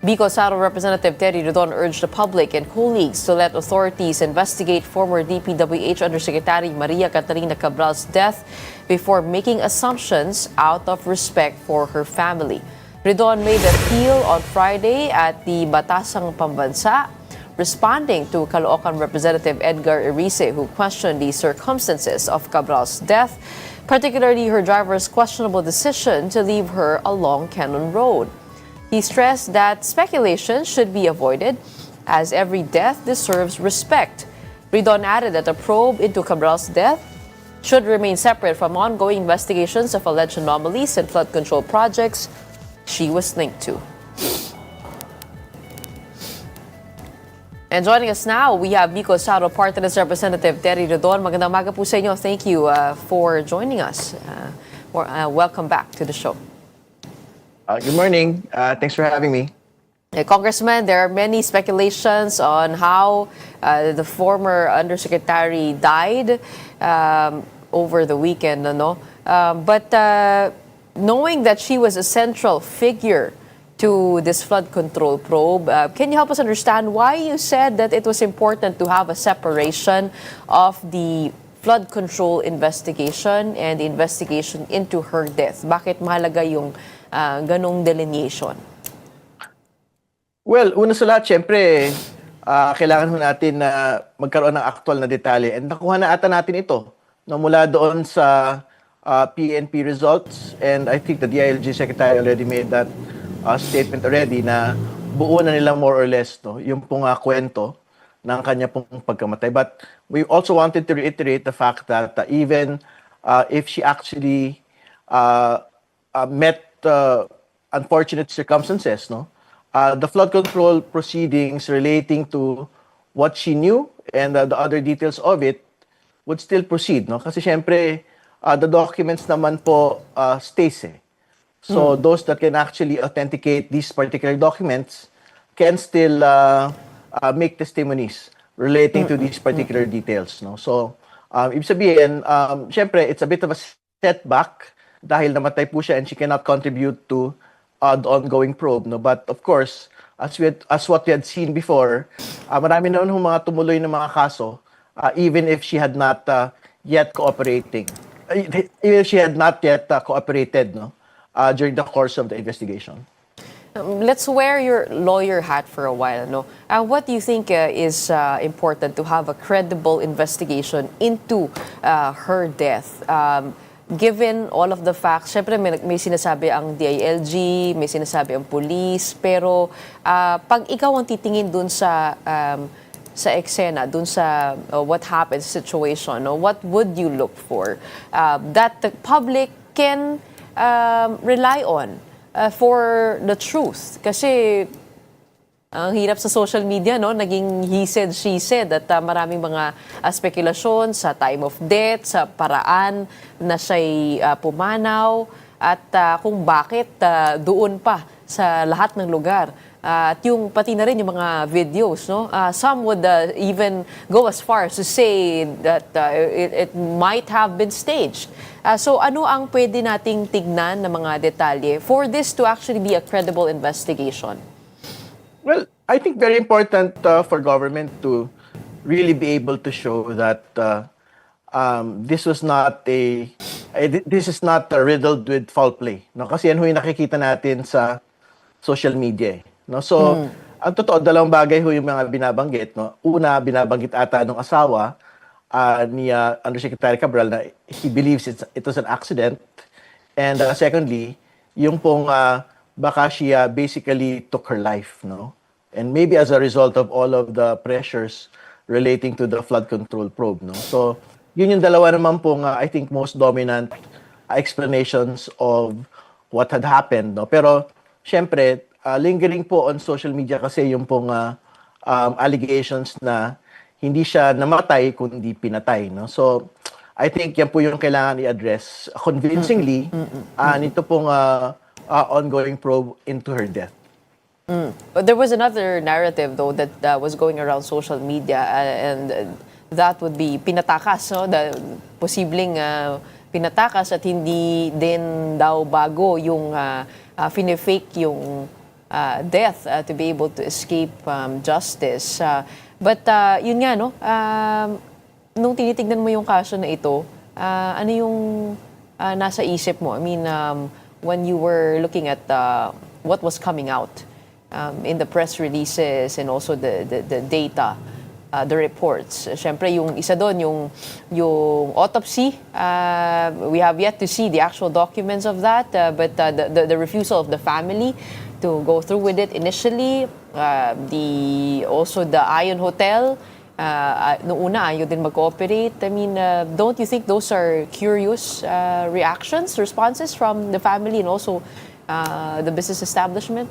Bicol Saro Representative Terry Rodon urged the public and colleagues to let authorities investigate former DPWH Undersecretary Maria Catalina Cabral's death before making assumptions out of respect for her family. Rodon made the appeal on Friday at the Batasang Pambansa, responding to Caloocan Representative Edgar Erice, who questioned the circumstances of Cabral's death, particularly her driver's questionable decision to leave her along Cannon Road. He stressed that speculation should be avoided, as every death deserves respect. Rodon added that a probe into Cabral's death should remain separate from ongoing investigations of alleged anomalies and flood control projects she was linked to. And joining us now, we have Bicol Saro Party List Representative Terry Rodon. Magandang umaga po sa inyo. Thank you for joining us. Welcome back to the show. Good morning. Thanks for having me. Congressman, there are many speculations on how the former undersecretary died over the weekend. But knowing that she was a central figure to this flood control probe, can you help us understand why you said that it was important to have a separation of the flood control investigation and the investigation into her death? Bakit mahalaga yung ganong delineation? Well, una sa lahat, syempre, kailangan ho natin na magkaroon ng aktual na detalye. And nakuha na ata natin ito mula doon sa PNP results. And I think the DILG Secretary already made that statement already na buo na nila more or less yung pong kwento ng kanya pong pagkamatay. But we also wanted to reiterate the fact that even if she actually met unfortunate circumstances, the flood control proceedings relating to what she knew and the other details of it would still proceed, Kasi syempre, the documents naman po stays. So those that can actually authenticate these particular documents can still make testimonies relating to these particular details, So, ibig sabihin, syempre, it's a bit of a setback dahil namatay po siya and she cannot contribute to the ongoing probe, But of course, as what we had seen before, marami na mga tumuloy na mga kaso, even if she had not yet cooperated, during the course of the investigation. Let's wear your lawyer hat for a while. What do you think is important to have a credible investigation into her death? Given all of the facts, syempre may sinasabi ang DILG, may sinasabi ang police, pero pag ikaw ang titingin dun sa eksena, dun sa what happened situation, what would you look for that the public can rely on for the truth? Kasi ang hirap sa social media, naging he said, she said, at maraming mga spekulasyon sa time of death, sa paraan na siya'y pumanaw, at kung bakit doon pa sa lahat ng lugar. At yung pati na rin yung mga videos, some would even go as far as to say that it might have been staged. So ano ang pwede nating tignan na mga detalye for this to actually be a credible investigation? Well, I think very important for government to really be able to show that this is not riddled with foul play, Kasi yan yung nakikita natin sa social media, So, ang totoo, dalawang bagay yung mga binabanggit, Una, binabanggit ata ng asawa ni Undersecretary Cabral na he believes it was an accident. And secondly, yung pong baka she basically took her life, And maybe as a result of all of the pressures relating to the flood control probe, So, yun yung dalawa naman pong I think most dominant explanations of what had happened, Pero syempre, lingering po on social media kasi yung pong allegations na hindi siya namatay kundi pinatay, So, I think yan po yung kailangan i-address convincingly nito pong ongoing probe into her death. But there was another narrative, though, that was going around social media, and that would be pinatakas, The posibleng pinatakas at hindi din daw bago yung fine-fake yung death to be able to escape justice. But yun nga, no, nung tinitignan mo yung kaso na ito, ano yung nasa isip mo? I mean, when you were looking at what was coming out in the press releases and also the data, the reports. Siyempre, yung isa doon, yung autopsy, we have yet to see the actual documents of that, but the refusal of the family to go through with it initially, also the Ion Hotel, noong una ayaw din mag-cooperate. I mean, don't you think those are curious reactions, responses from the family and also the business establishment?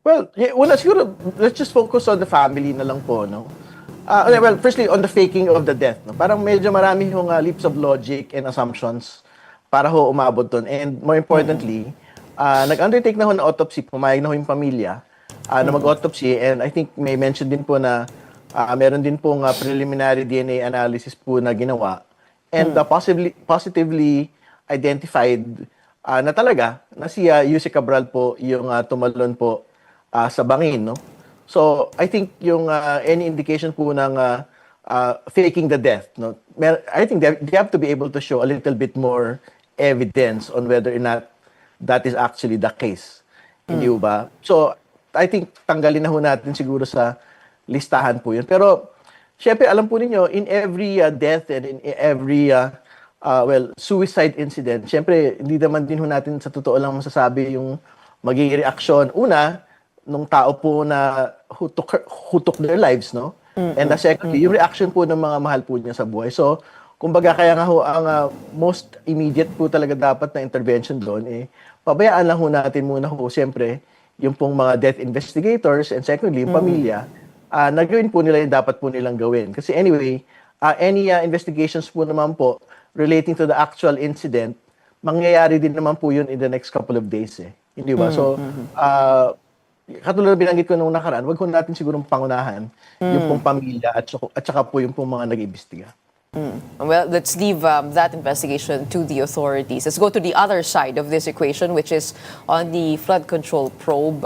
Well, yeah, well, siguro, let's just focus on the family na lang po, no? Well, firstly, on the faking of the death, no? Parang medyo marami yung leaps of logic and assumptions para ho umabot doon. And more importantly, nag-undertake na ho na autopsy, pumayag na ho yung pamilya na mag-autopsy. And I think may mention din po na meron din pong preliminary DNA analysis po na ginawa. And positively identified na talaga na si Yusek Cabral po yung tumalon po sa bangin, no? So, I think yung any indication po ng faking the death, no? I think they have to be able to show a little bit more evidence on whether or not that is actually the case. Hindi ba? So, I think tanggalin na ho natin siguro sa listahan po yun. Pero, syempre, alam po ninyo, in every death and in every suicide incident, syempre, hindi naman din ho natin sa totoo lang masasabi yung magiging reaksyon. Una, nung tao po na who took their lives, no? And the second, yung reaction po ng mga mahal po niya sa buhay. So, kumbaga kaya nga ho, ang most immediate po talaga dapat na intervention doon, pabayaan lang ho natin muna ho, siyempre, yung pong mga death investigators, and secondly, yung pamilya, nagawin po nila yung dapat po nilang gawin. Kasi anyway, any investigations po naman po relating to the actual incident, mangyayari din naman po yun in the next couple of days. Hindi ba? So, katulad na binanggit ko nung nakaraan, wag ko natin sigurong pangunahan yung pong pamilya at saka po yung pong mga nag-iimbestiga. Well, let's leave that investigation to the authorities. Let's go to the other side of this equation, which is on the flood control probe.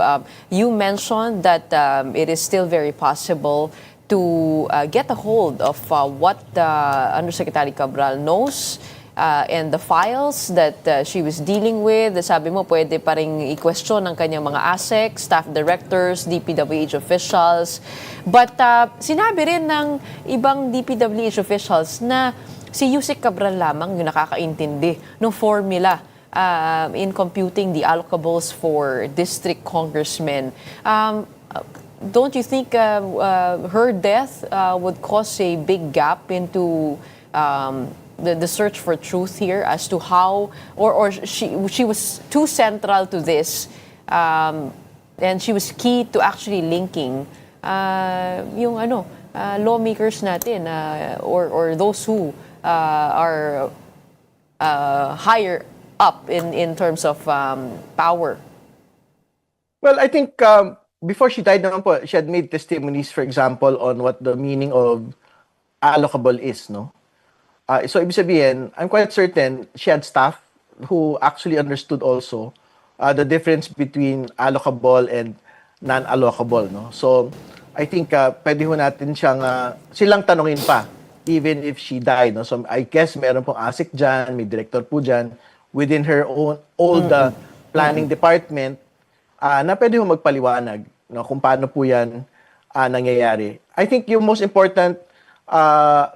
You mentioned that it is still very possible to get a hold of what Undersecretary Cabral knows and the files that she was dealing with. Sabi mo, pwede pa rin i-question ang kanyang mga ASEC, staff directors, DPWH officials. But sinabi rin ng ibang DPWH officials na si Yusek Cabral lamang yung nakakaintindi ng formula in computing the allocables for district congressmen. Don't you think her death would cause a big gap into the search for truth here as to how, or she was too central to this, and she was key to actually linking yung lawmakers natin or those who are higher up in terms of power? Well, I think before she died naman po, she had made testimonies, for example, on what the meaning of allocable is, no? So, ibig sabihin, I'm quite certain she had staff who actually understood also the difference between allocable and non-allocable, no? So, I think pwede ho natin silang tanungin pa, even if she died, no? So, I guess meron pong ASIC dyan, may director po dyan, within her own, all the planning department, na pwede ho magpaliwanag, no? Kung paano po yan nangyayari. I think yung most important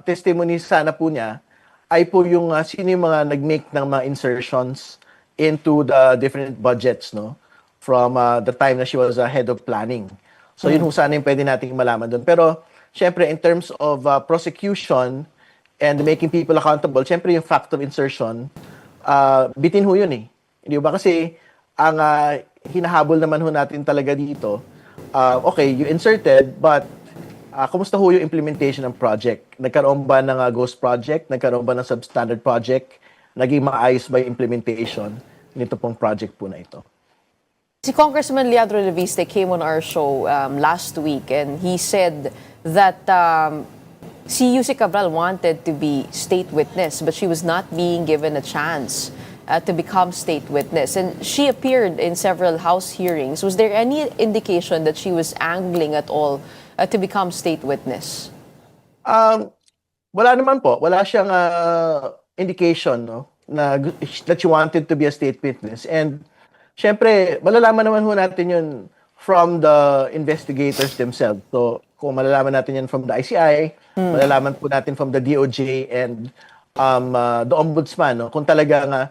testimony sana po niya ay po yung sino yung mga nag-make ng mga insertions into the different budgets, no? From the time na she was head of planning. So yun sana yung pwede nating malaman doon. Pero syempre in terms of prosecution and making people accountable, syempre yung fact of insertion, bitin ho yun Hindi ba? Kasi ang hinahabol naman ho natin talaga dito, okay, you inserted, but kumusta ho yung implementation ng project? Nagkaroon ba ng ghost project? Nagkaroon ba ng substandard project? Naging maayos ba yung implementation nito pong project po na ito? Si Congressman Leandro Leviste came on our show last week and he said that si Yusek Cabral wanted to be state witness but she was not being given a chance to become state witness. And she appeared in several House hearings. Was there any indication that she was angling at all to become state witness? Wala naman po. Wala siyang indication, no, that she wanted to be a state witness. And syempre, malalaman naman ho natin yun from the investigators themselves. So, kung malalaman natin yan from the ICI, malalaman po natin from the DOJ and the Ombudsman, no, kung talaga nga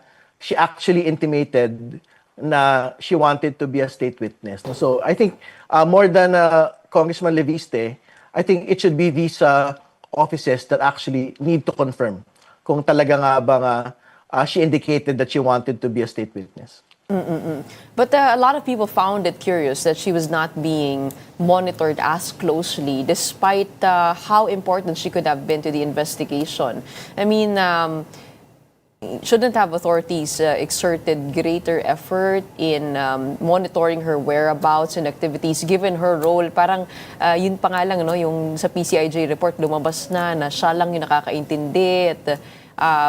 she actually intimated na she wanted to be a state witness. No? So, I think more than Congressman Leviste, I think it should be these offices that actually need to confirm kung talaga nga ba nga she indicated that she wanted to be a state witness. But a lot of people found it curious that she was not being monitored as closely despite how important she could have been to the investigation. I mean, shouldn't have authorities exerted greater effort in monitoring her whereabouts and activities given her role? Parang yun pa nga lang, no, yung sa PCIJ report lumabas na siya lang yung nakakaintindi at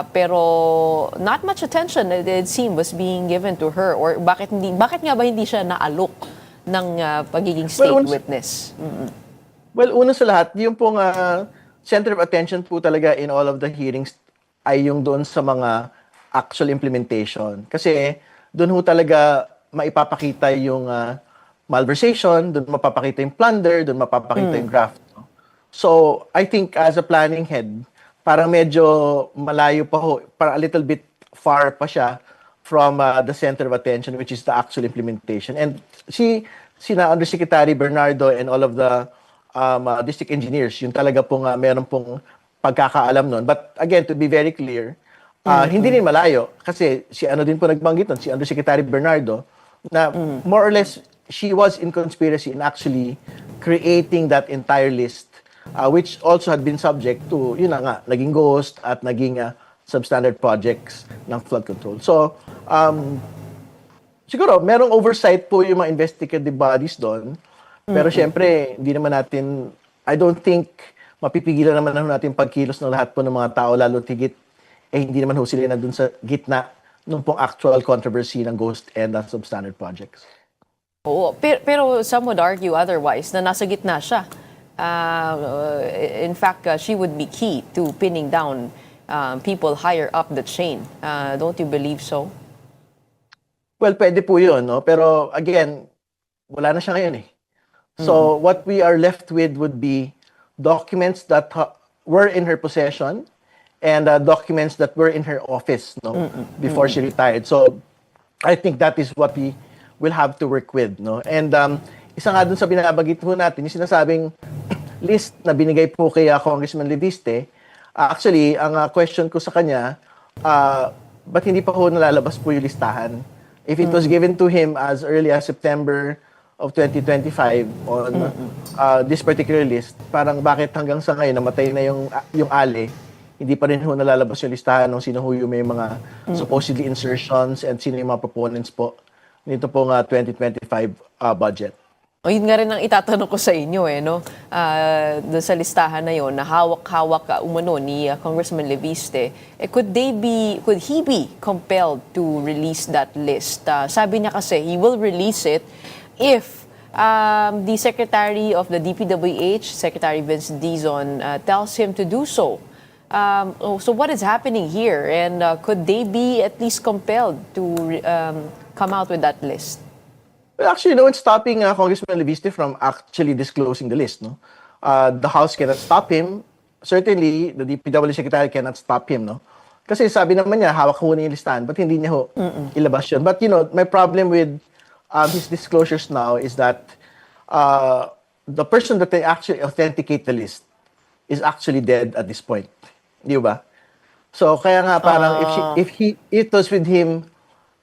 pero not much attention, it seemed, was being given to her. Or bakit nga ba hindi siya naalok ng pagiging state witness? Well, una sa lahat, yung pong center of attention po talaga in all of the hearings ay yung doon sa mga actual implementation. Kasi doon ho talaga maipapakita yung malversation, doon mapapakita yung plunder, doon mapapakita yung graft. No? So, I think as a planning head, parang medyo malayo pa ho, parang a little bit far pa siya from the center of attention, which is the actual implementation. And sina Undersecretary Bernardo and all of the district engineers, yung talaga pong meron pong pagkakaalam nun. But again, to be very clear, hindi rin malayo kasi si ano din po nagbanggit nun, si Undersecretary Bernardo, na more or less she was in conspiracy in actually creating that entire list, which also had been subject to, yun na nga, naging ghost at naging substandard projects ng flood control. So, siguro, merong oversight po yung mga investigative bodies doon. Pero syempre, hindi naman natin, I don't think mapipigilan naman natin pagkilos ng lahat po ng mga tao, lalo tigit, hindi naman ho sila na dun sa gitna nung pong actual controversy ng ghost and substandard projects. Oo, pero some would argue otherwise, na nasa gitna siya. In fact, she would be key to pinning down people higher up the chain. Don't you believe so? Well, pwede po yun, no? Pero again, wala na siya ngayon eh. So what we are left with would be documents that were in her possession and documents that were in her office, no, before she retired. So I think that is what we will have to work with, no. And isa nga dun sa binabanggit po natin, yung sinasabing list na binigay po kay Congressman Leviste, actually, ang question ko sa kanya, ba't hindi pa po nalalabas po yung listahan? If it was given to him as early as September of 2025 on this particular list, parang bakit hanggang sa ngayon namatay na yung ALE, hindi pa rin ho nalalabas yung listahan ng sino ho yung may mga supposedly insertions and sino yung mga proponents po nito pong 2025 budget. O yun nga rin ang itatanong ko sa inyo no? Doon sa listahan na yon na hawak-hawak umano ni Congressman Leviste, could he be compelled to release that list? Sabi niya kasi he will release it if the Secretary of the DPWH, Secretary Vince Dizon, tells him to do so. So what is happening here? And could they be at least compelled to come out with that list? Well, actually, no one's stopping Congressman Leviste from actually disclosing the list. No, the House cannot stop him. Certainly, the DPWH Secretary cannot stop him. No, kasi sabi naman niya hawak ho niya yung listahan, but hindi niya ho ilabas yun. But my problem with his disclosures now is that the person that they actually authenticate the list is actually dead at this point. Di ba? So, kaya nga parang if it was with him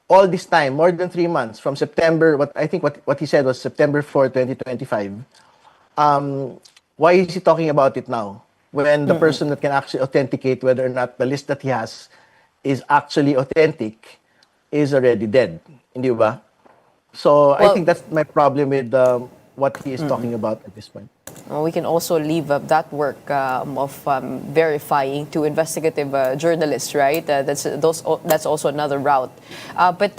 all this time, more than 3 months, from September, what he said was September 4, 2025, why is he talking about it now? When the person that can actually authenticate whether or not the list that he has is actually authentic is already dead. Hindi ba? So, I think that's my problem with what he is talking about at this point. We can also leave that work of verifying to investigative journalists, right? That's also another route. But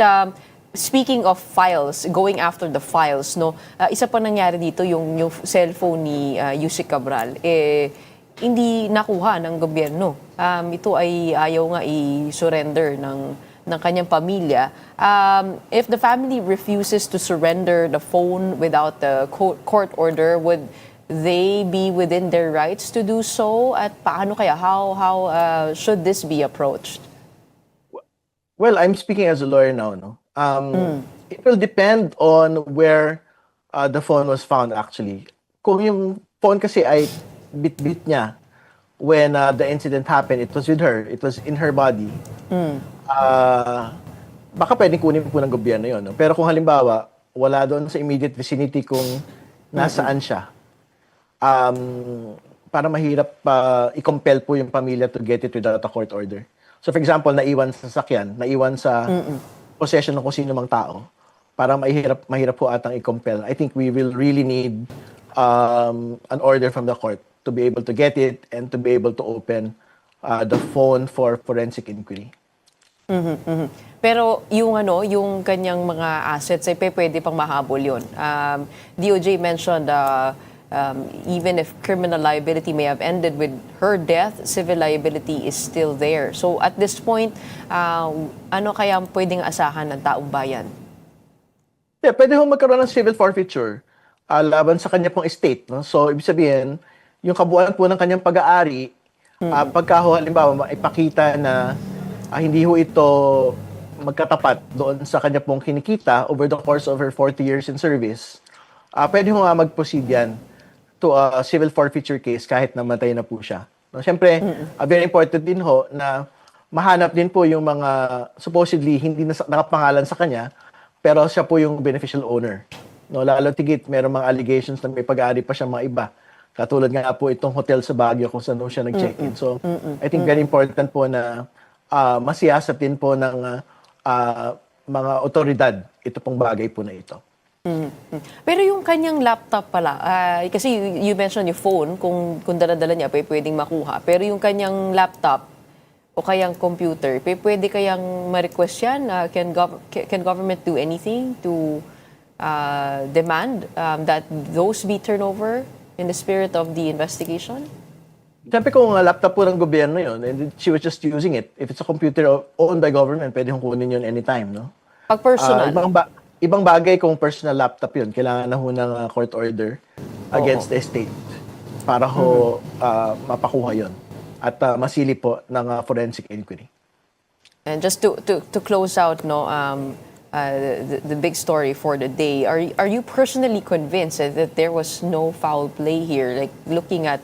speaking of files, going after the files, no, isa pa nangyari dito yung cellphone ni Yusek Cabral, hindi nakuha ng gobyerno. Ito ay ayaw nga i-surrender ng kanyang pamilya. If the family refuses to surrender the phone without the court order, would they be within their rights to do so? At paano kaya? How should this be approached? Well, I'm speaking as a lawyer now, no? It will depend on where the phone was found actually. Kung yung phone kasi ay bit-bit niya when the incident happened, it was with her, it was in her body. Baka pwedeng kunin po ng gobyerno yun. No? Pero kung halimbawa, wala doon sa immediate vicinity kung nasaan siya, para mahirap i-compel po yung pamilya to get it without a court order. So for example, naiwan sa sasakyan, naiwan sa possession ng kung sino mang tao, para mahirap po atang i-compel. I think we will really need an order from the court to be able to get it and to be able to open the phone for forensic inquiry. Pero yung kanyang mga assets ay pwede pang mahabol yun. DOJ mentioned even if criminal liability may have ended with her death, civil liability is still there. So at this point, ano kaya pwedeng asahan ng taong bayan? Yeah, pwede ho magkaroon ng civil forfeiture laban sa kanya pong estate. No? So ibig sabihin, yung kabuuan po ng kanyang pag-aari, pagka ho halimbawa ipakita na hindi ho ito magkatapat doon sa kanya pong kinikita over the course of her 40 years in service, pwede ho nga mag-proceed yan to a civil forfeiture case kahit namatay na po siya. No, siyempre, very important din ho na mahanap din po yung mga supposedly hindi na nakapangalan sa kanya, pero siya po yung beneficial owner. No, lalo tigit, merong mga allegations na may pag-aari pa siya mga iba. Katulad nga po itong hotel sa Baguio kung saan siya nag-check-in. So, I think very important po na masiyasap din po ng mga otoridad ito pong bagay po na ito. Pero yung kanyang laptop pala, kasi you mentioned yung phone, kung dala-dala niya, pwedeng makuha. Pero yung kanyang laptop o kayang computer, pwede kayang ma-request yan? Can government do anything to demand that those be turned over in the spirit of the investigation? Siyempre kung laptop po ng gobyerno yun, and she was just using it, if it's a computer owned by government, pwede kong kunin yun anytime, no? Pag personal? Ibang bagay kung personal laptop yun, kailangan na ho ng court order against the estate para ho mapakuha yun at masili po ng forensic inquiry. And just to close out, no, the big story for the day, are you personally convinced that there was no foul play here? Like looking at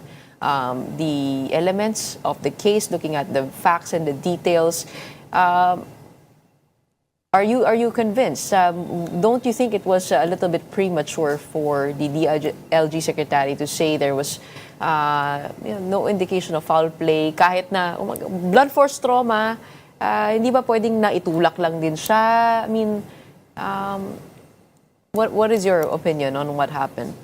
the elements of the case, looking at the facts and the details, are you convinced? Don't you think it was a little bit premature for the DILG secretary to say there was no indication of foul play? Kahit na blunt force trauma, hindi ba pwedeng naitulak lang din siya? I mean, what is your opinion on what happened?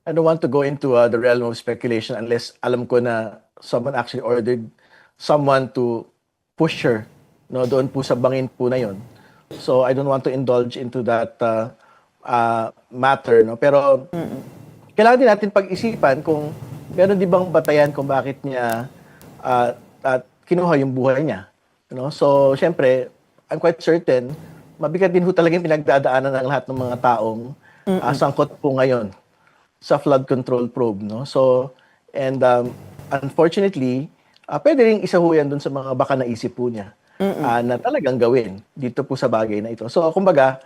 I don't want to go into the realm of speculation unless alam ko na someone actually ordered someone to push her, no, doon po sa bangin po na yon. So I don't want to indulge into that matter, no. Pero kailangan din natin pag-isipan kung meron di bang batayan kung bakit niya kinuha yung buhay niya, you know. So syempre, I'm quite certain mabigat din ho talaga yung pinagdadaanan ng lahat ng mga taong sangkot po ngayon sa flood control probe, no. So and unfortunately, pwede ring isa ho yan dun sa mga baka naisip po niya na talagang gawin dito po sa bagay na ito. So kumbaga,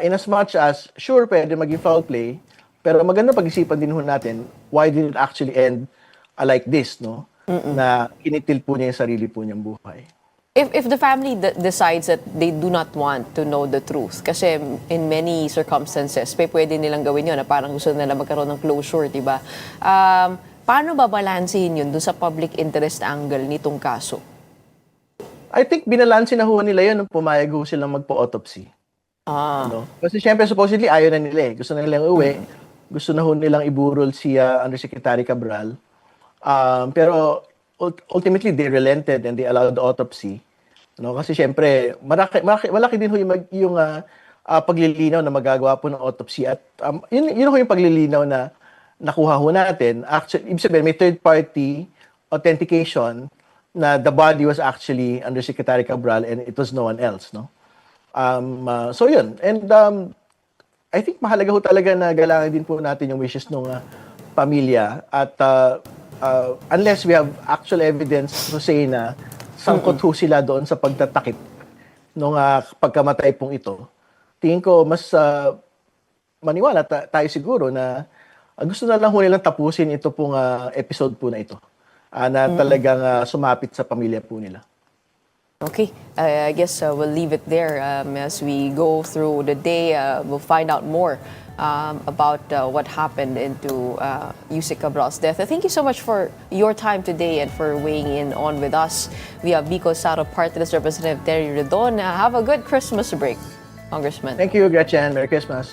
in as much as sure pwede maging foul play, pero maganda pag-isipan din ho natin why did it actually end like this, no? Na kinitil po niya yung sarili po niyang buhay. If the family decides that they do not want to know the truth, kasi in many circumstances, pwede nilang gawin yun na parang gusto nila magkaroon ng closure, di ba? Paano babalansehin yun dun sa public interest angle nitong kaso? I think binalansin na ho nila yun nung pumayag ho silang magpa-autopsy. No? Kasi syempre supposedly ayaw na nila eh. Gusto na nilang uwi. gusto na ho nilang iburol si Undersecretary Cabral. Pero ultimately, they relented and they allowed the autopsy. No? Kasi syempre, malaki din ho yung paglilinaw na magagawa po ng autopsy. At yun ho yung paglilinaw na nakuha ho natin. Actually, ibig sabihin, may third-party authentication na the body was actually Undersecretary Cabral and it was no one else. No? So yun. And I think mahalaga ho talaga na galangin din po natin yung wishes ng pamilya. At unless we have actual evidence to say na sangkot ho sila doon sa pagtatakip nung pagkamatay pong ito, tingin ko mas maniwala tayo siguro na gusto na lang ho nilang tapusin ito pong episode po na ito na talagang sumapit sa pamilya po nila. Okay, I guess we'll leave it there. As we go through the day, we'll find out more about what happened into Yusek Cabral's death. Thank you so much for your time today and for weighing in on with us. We have Bicol Saro Party List Representative Terry Redon. Have a good Christmas break, Congressman. Thank you, Gretchen. Merry Christmas.